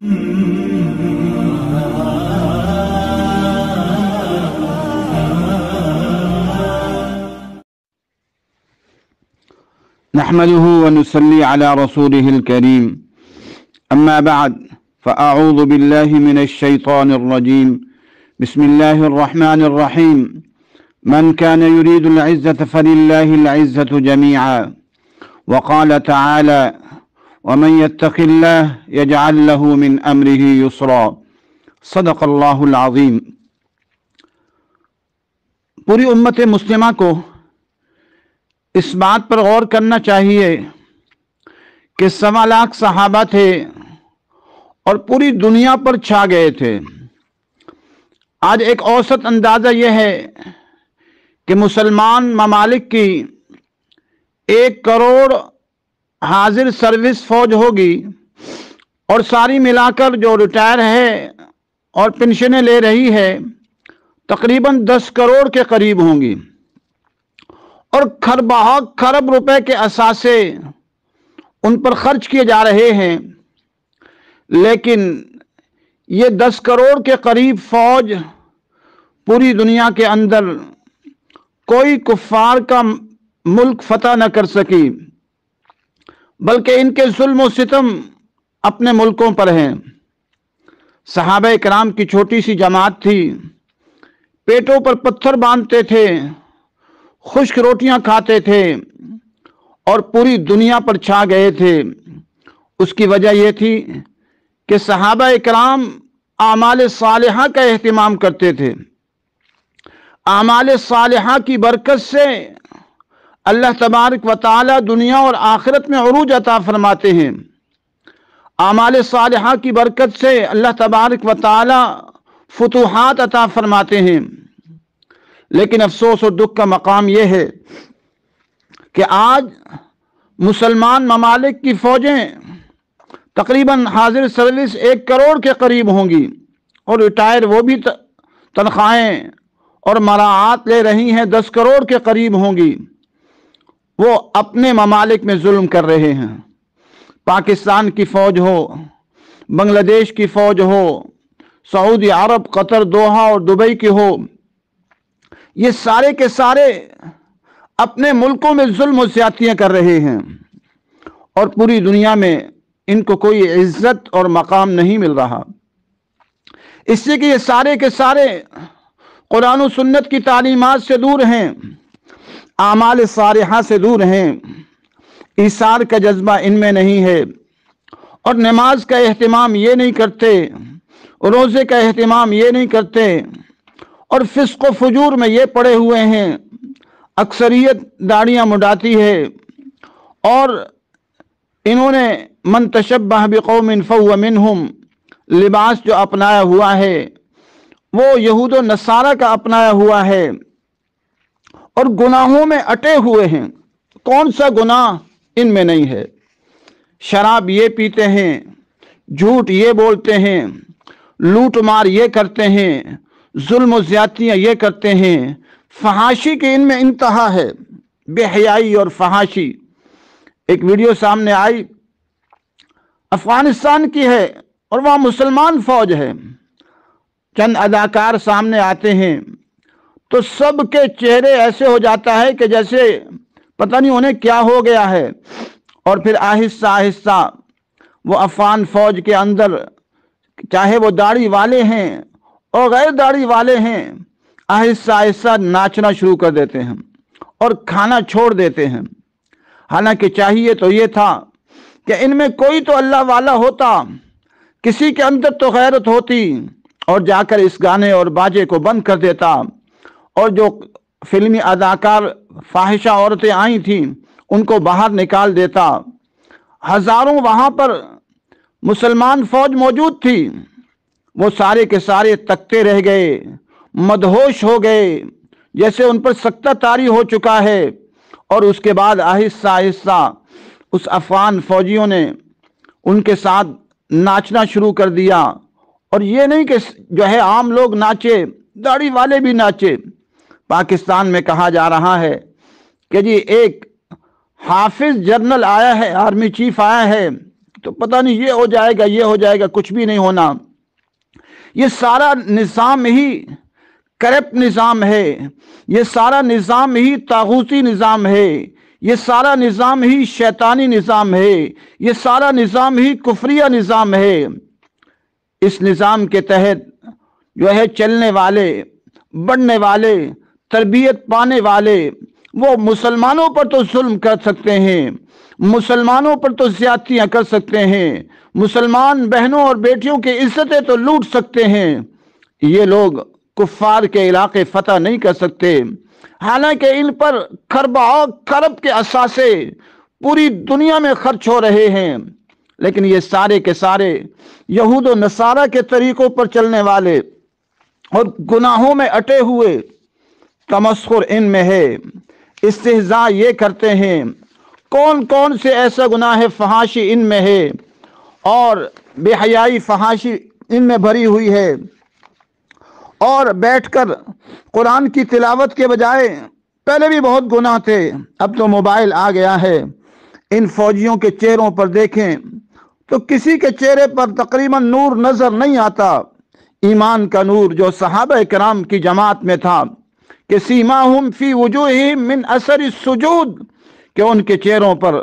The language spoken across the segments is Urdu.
نحمده ونصلي على رسوله الكريم أما بعد فأعوذ بالله من الشيطان الرجيم بسم الله الرحمن الرحيم من كان يريد العزة فلله العزة جميعا وقال تعالى ومن يتق الله يجعل له من أمره يسرا صدق اللہ العظیم۔ پوری امت مسلمہ کو اس بات پر غور کرنا چاہیے کہ 1.25 لاکھ صحابہ تھے اور پوری دنیا پر چھا گئے تھے۔ آج ایک اوسط اندازہ یہ ہے کہ مسلمان ممالک کی 1 کروڑ حاضر سروس فوج ہوگی اور ساری ملا کر جو ریٹائر ہے اور پنشنیں لے رہی ہے تقریباً 10 کروڑ کے قریب ہوں گی، اور کھرب روپے کے اثاثے ان پر خرچ کیے جا رہے ہیں، لیکن یہ 10 کروڑ کے قریب فوج پوری دنیا کے اندر کوئی کفار کا ملک فتح نہ کر سکی، بلکہ ان کے ظلم و ستم اپنے ملکوں پر ہیں۔ صحابہ کرام کی چھوٹی سی جماعت تھی، پیٹوں پر پتھر باندھتے تھے، خشک روٹیاں کھاتے تھے اور پوری دنیا پر چھا گئے تھے۔ اس کی وجہ یہ تھی کہ صحابہ کرام اعمال صالحہ کا اہتمام کرتے تھے۔ اعمال صالحہ کی برکت سے اللہ تبارک و تعالی دنیا اور آخرت میں عروج عطا فرماتے ہیں۔ اعمال صالحہ کی برکت سے اللہ تبارک و تعالی فتوحات عطا فرماتے ہیں، لیکن افسوس اور دکھ کا مقام یہ ہے کہ آج مسلمان ممالک کی فوجیں تقریباً حاضر سروس 1 کروڑ کے قریب ہوں گی، اور ریٹائر وہ بھی تنخواہیں اور مراعات لے رہی ہیں 10 کروڑ کے قریب ہوں گی۔ وہ اپنے ممالک میں ظلم کر رہے ہیں۔ پاکستان کی فوج ہو، بنگلہ دیش کی فوج ہو، سعودی عرب، قطر، دوحہ اور دبئی کی ہو، یہ سارے کے سارے اپنے ملکوں میں ظلم و زیادتیاں کر رہے ہیں، اور پوری دنیا میں ان کو کوئی عزت اور مقام نہیں مل رہا، اس لیے کہ یہ سارے کے سارے قرآن و سنت کی تعلیمات سے دور ہیں، اعمال صالحہ سے دور ہیں، ایثار کا جذبہ ان میں نہیں ہے، اور نماز کا اہتمام یہ نہیں کرتے، روزے کا اہتمام یہ نہیں کرتے، اور فسق و فجور میں یہ پڑے ہوئے ہیں۔ اکثریت داڑیاں مڈاتی ہے، اور انہوں نے من تشبہ بقوم فہو منہم لباس جو اپنایا ہوا ہے وہ یہود و نصارہ کا اپنایا ہوا ہے، اور گناہوں میں اٹے ہوئے ہیں۔ کون سا گناہ ان میں نہیں ہے؟ شراب یہ پیتے ہیں، جھوٹ یہ بولتے ہیں، لوٹ مار یہ کرتے ہیں، ظلم و زیادتیاں یہ کرتے ہیں، فحاشی کی ان میں انتہا ہے، بے حیائی اور فحاشی۔ ایک ویڈیو سامنے آئی، افغانستان کی ہے اور وہاں مسلمان فوج ہے، چند اداکار سامنے آتے ہیں تو سب کے چہرے ایسے ہو جاتا ہے کہ جیسے پتہ نہیں انہیں کیا ہو گیا ہے، اور پھر آہستہ آہستہ وہ افغان فوج کے اندر، چاہے وہ داڑھی والے ہیں اور غیر داڑھی والے ہیں، آہستہ آہستہ ناچنا شروع کر دیتے ہیں اور کھانا چھوڑ دیتے ہیں۔ حالانکہ چاہیے تو یہ تھا کہ ان میں کوئی تو اللہ والا ہوتا، کسی کے اندر تو غیرت ہوتی، اور جا کر اس گانے اور باجے کو بند کر دیتا، اور جو فلمی اداکار فاحشہ عورتیں آئی تھیں ان کو باہر نکال دیتا۔ ہزاروں وہاں پر مسلمان فوج موجود تھی، وہ سارے کے سارے تکتے رہ گئے، مدہوش ہو گئے، جیسے ان پر سکتہ طاری ہو چکا ہے، اور اس کے بعد آہستہ آہستہ اس افغان فوجیوں نے ان کے ساتھ ناچنا شروع کر دیا، اور یہ نہیں کہ جو ہے عام لوگ ناچے، داڑھی والے بھی ناچے۔ پاکستان میں کہا جا رہا ہے کہ جی ایک حافظ جنرل آیا ہے، آرمی چیف آیا ہے تو پتہ نہیں یہ ہو جائے گا یہ ہو جائے گا، کچھ بھی نہیں ہونا۔ یہ سارا نظام ہی کرپٹ نظام ہے، یہ سارا نظام ہی طاغوتی نظام ہے، یہ سارا نظام ہی شیطانی نظام ہے، یہ سارا نظام ہی کفریہ نظام ہے۔ اس نظام کے تحت جو ہے چلنے والے، بڑھنے والے، تربیت پانے والے، وہ مسلمانوں پر تو ظلم کر سکتے ہیں، مسلمانوں پر تو زیادتیاں کر سکتے ہیں، مسلمان بہنوں اور بیٹیوں کی عزتیں تو لوٹ سکتے ہیں، یہ لوگ کفار کے علاقے فتح نہیں کر سکتے۔ حالانکہ ان پر کھربوں کھرب کے اثاثے پوری دنیا میں خرچ ہو رہے ہیں، لیکن یہ سارے کے سارے یہود و نصارہ کے طریقوں پر چلنے والے اور گناہوں میں اٹے ہوئے، تمسخر ان میں ہے، استہزاء یہ کرتے ہیں۔ کون کون سے ایسا گناہ ہے فحاشی ان میں ہے، اور بے حیائی فحاشی ان میں بھری ہوئی ہے، اور بیٹھ کر قرآن کی تلاوت کے بجائے، پہلے بھی بہت گناہ تھے، اب تو موبائل آ گیا ہے۔ ان فوجیوں کے چہروں پر دیکھیں تو کسی کے چہرے پر تقریباً نور نظر نہیں آتا، ایمان کا نور جو صحابہ کرام کی جماعت میں تھا کہ سیماہم فی وجوہہم من اثر السجود، کہ ان کے چہروں پر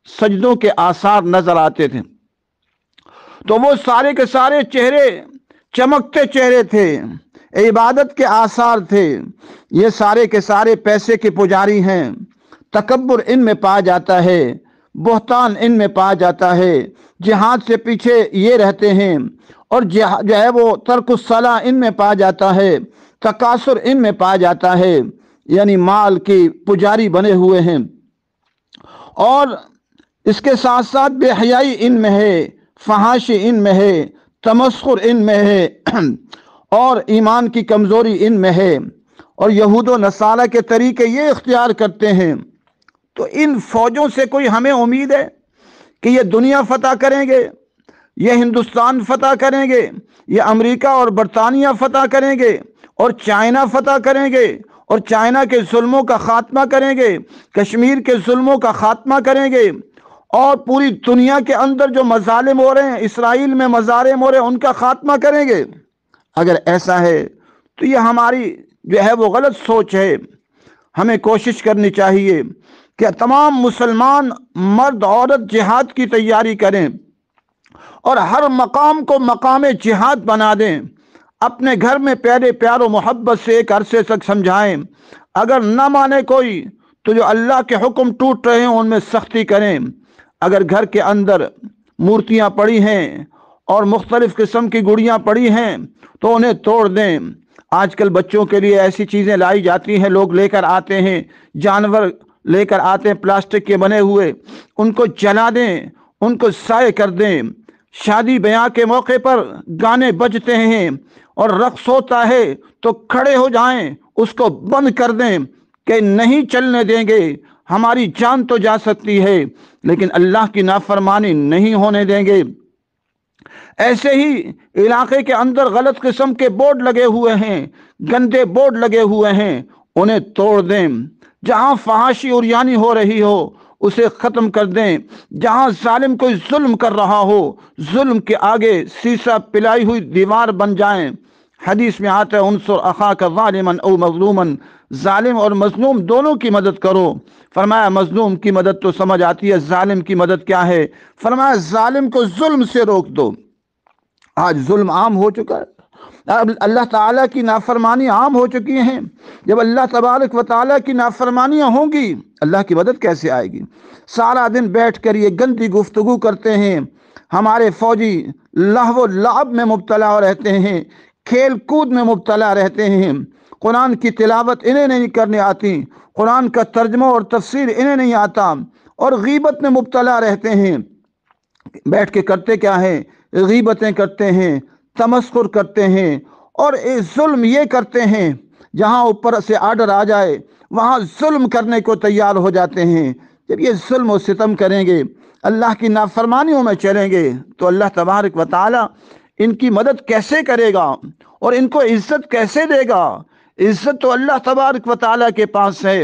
سجدوں کے آثار نظر آتے تھے۔ تو وہ سارے کے سارے چہرے چمکتے چہرے تھے، عبادت کے آثار تھے۔ یہ سارے کے سارے پیسے کے پجاری ہیں، تکبر ان میں پایا جاتا ہے، بہتان ان میں پایا جاتا ہے، جہاد سے پیچھے یہ رہتے ہیں، اور جو ہے وہ ترک الصلاۃ ان میں پایا جاتا ہے، تکاثر ان میں پایا جاتا ہے، یعنی مال کی پجاری بنے ہوئے ہیں، اور اس کے ساتھ ساتھ بے حیائی ان میں ہے، فحاشی ان میں ہے، تمسخر ان میں ہے، اور ایمان کی کمزوری ان میں ہے، اور یہود و نصارہ کے طریقے یہ اختیار کرتے ہیں۔ تو ان فوجوں سے کوئی ہمیں امید ہے کہ یہ دنیا فتح کریں گے، یہ ہندوستان فتح کریں گے، یہ امریکہ اور برطانیہ فتح کریں گے، اور چائنا فتح کریں گے، اور چائنا کے ظلموں کا خاتمہ کریں گے، کشمیر کے ظلموں کا خاتمہ کریں گے، اور پوری دنیا کے اندر جو مظالم ہو رہے ہیں، اسرائیل میں مظالم ہو رہے ہیں، ان کا خاتمہ کریں گے؟ اگر ایسا ہے تو یہ ہماری جو ہے وہ غلط سوچ ہے۔ ہمیں کوشش کرنی چاہیے کہ تمام مسلمان مرد عورت جہاد کی تیاری کریں، اور ہر مقام کو مقام جہاد بنا دیں، اپنے گھر میں پیارے پیار و محبت سے ایک عرصے تک سمجھائیں، اگر نہ مانے کوئی تو جو اللہ کے حکم ٹوٹ رہے ہیں ان میں سختی کریں۔ اگر گھر کے اندر مورتیاں پڑی ہیں اور مختلف قسم کی گڑیاں پڑی ہیں تو انہیں توڑ دیں۔ آج کل بچوں کے لیے ایسی چیزیں لائی جاتی ہیں، لوگ لے کر آتے ہیں، جانور لے کر آتے ہیں پلاسٹک کے بنے ہوئے، ان کو جلا دیں، ان کو ضائع کر دیں۔ شادی بیاہ کے موقع پر گانے بجتے ہیں اور رقص ہوتا ہے تو کھڑے ہو جائیں، اس کو بند کر دیں کہ نہیں چلنے دیں گے، ہماری جان تو جا سکتی ہے لیکن اللہ کی نافرمانی نہیں ہونے دیں گے۔ ایسے ہی علاقے کے اندر غلط قسم کے بورڈ لگے ہوئے ہیں، گندے بورڈ لگے ہوئے ہیں، انہیں توڑ دیں۔ جہاں فحاشی عریانی ہو رہی ہو اسے ختم کر دیں، جہاں ظالم کوئی ظلم کر رہا ہو ظلم کے آگے سیسا پلائی ہوئی دیوار بن جائیں۔ حدیث میں آتا ہے انصر اخاک ظالما او مظلوما، ظالم اور مظلوم دونوں کی مدد کرو۔ فرمایا مظلوم کی مدد تو سمجھ آتی ہے، ظالم کی مدد کیا ہے؟ فرمایا ظالم کو ظلم سے روک دو۔ آج ظلم عام ہو چکا ہے، اب اللہ تعالیٰ کی نافرمانی عام ہو چکی ہیں۔ جب اللہ تبارک و تعالیٰ کی نافرمانیاں ہوں گی اللہ کی مدد کیسے آئے گی؟ سارا دن بیٹھ کر یہ گندی گفتگو کرتے ہیں، ہمارے فوجی لہو و لعب میں مبتلا رہتے ہیں، کھیل کود میں مبتلا رہتے ہیں، قرآن کی تلاوت انہیں نہیں کرنے آتی، قرآن کا ترجمہ اور تفسیر انہیں نہیں آتا، اور غیبت میں مبتلا رہتے ہیں۔ بیٹھ کے کرتے کیا ہیں؟ غیبتیں کرتے ہیں، تمسخر کرتے ہیں، اور ظلم یہ کرتے ہیں جہاں اوپر سے آرڈر آ جائے وہاں ظلم کرنے کو تیار ہو جاتے ہیں۔ جب یہ ظلم و ستم کریں گے، اللہ کی نافرمانیوں میں چلیں گے تو اللہ تبارک و تعالی ان کی مدد کیسے کرے گا اور ان کو عزت کیسے دے گا؟ عزت تو اللہ تبارک و تعالی کے پاس ہے،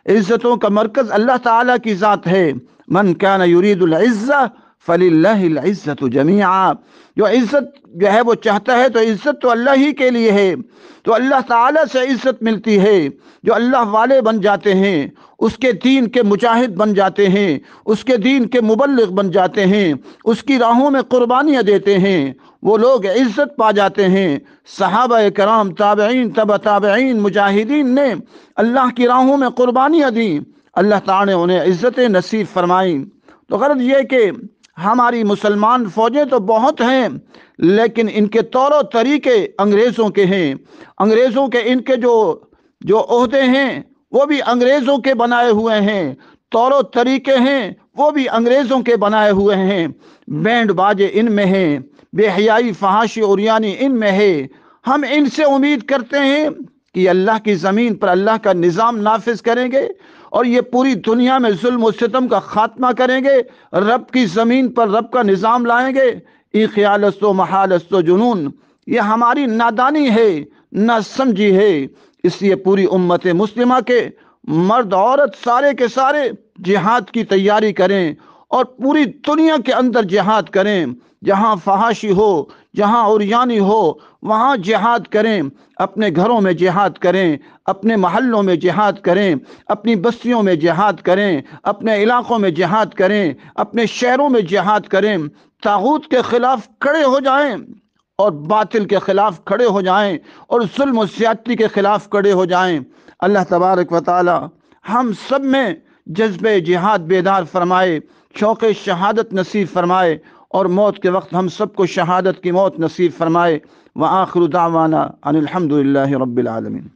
عزتوں کا مرکز اللہ تعالی کی ذات ہے۔ من کان یرید العزہ فَلِلَّهِ الْعِزَّةُ جَمِيعًا، جو عزت جو ہے وہ چاہتا ہے تو عزت تو اللہ ہی کے لیے ہے، تو اللہ تعالیٰ سے عزت ملتی ہے۔ جو اللہ والے بن جاتے ہیں، اس کے دین کے مجاہد بن جاتے ہیں، اس کے دین کے مبلغ بن جاتے ہیں، اس کی راہوں میں قربانیاں دیتے ہیں، وہ لوگ عزت پا جاتے ہیں۔ صحابہ کرام، تابعین، تبع تابعین، مجاہدین نے اللہ کی راہوں میں قربانیاں دیں، اللہ تعالیٰ نے انہیں عزتیں نصیب فرمائیں۔ تو غرض یہ کہ ہماری مسلمان فوجیں تو بہت ہیں، لیکن ان کے طور و طریقے انگریزوں کے ہیں، انگریزوں کے ان کے جو عہدے ہیں وہ بھی انگریزوں کے بنائے ہوئے ہیں، طور و طریقے ہیں وہ بھی انگریزوں کے بنائے ہوئے ہیں، بینڈ باجے ان میں ہیں، بے حیائی، فحاشی، عریانی ان میں ہے۔ ہم ان سے امید کرتے ہیں کہ اللہ کی زمین پر اللہ کا نظام نافذ کریں گے اور یہ پوری دنیا میں ظلم و ستم کا خاتمہ کریں گے، رب کی زمین پر رب کا نظام لائیں گے۔ ای خیال است و محال است و جنون، یہ ہماری نادانی ہے، نہ سمجھی ہے۔ اس لیے پوری امت مسلمہ کے مرد عورت سارے کے سارے جہاد کی تیاری کریں اور پوری دنیا کے اندر جہاد کریں، جہاں فحاشی ہو، جہاں عریانی ہو وہاں جہاد کریں، اپنے گھروں میں جہاد کریں، اپنے محلوں میں جہاد کریں، اپنی بستیوں میں جہاد کریں، اپنے علاقوں میں جہاد کریں، اپنے شہروں میں جہاد کریں، طاغوت کے خلاف کھڑے ہو جائیں اور باطل کے خلاف کھڑے ہو جائیں اور ظلم و زیادتی کے خلاف کھڑے ہو جائیں۔ اللہ تبارک و تعالی ہم سب میں جذبہ جہاد بیدار فرمائے، شوق شہادت نصیب فرمائے اور موت کے وقت ہم سب کو شہادت کی موت نصیب فرمائے۔ وآخر دعوانا ان الحمد للہ رب العالمین۔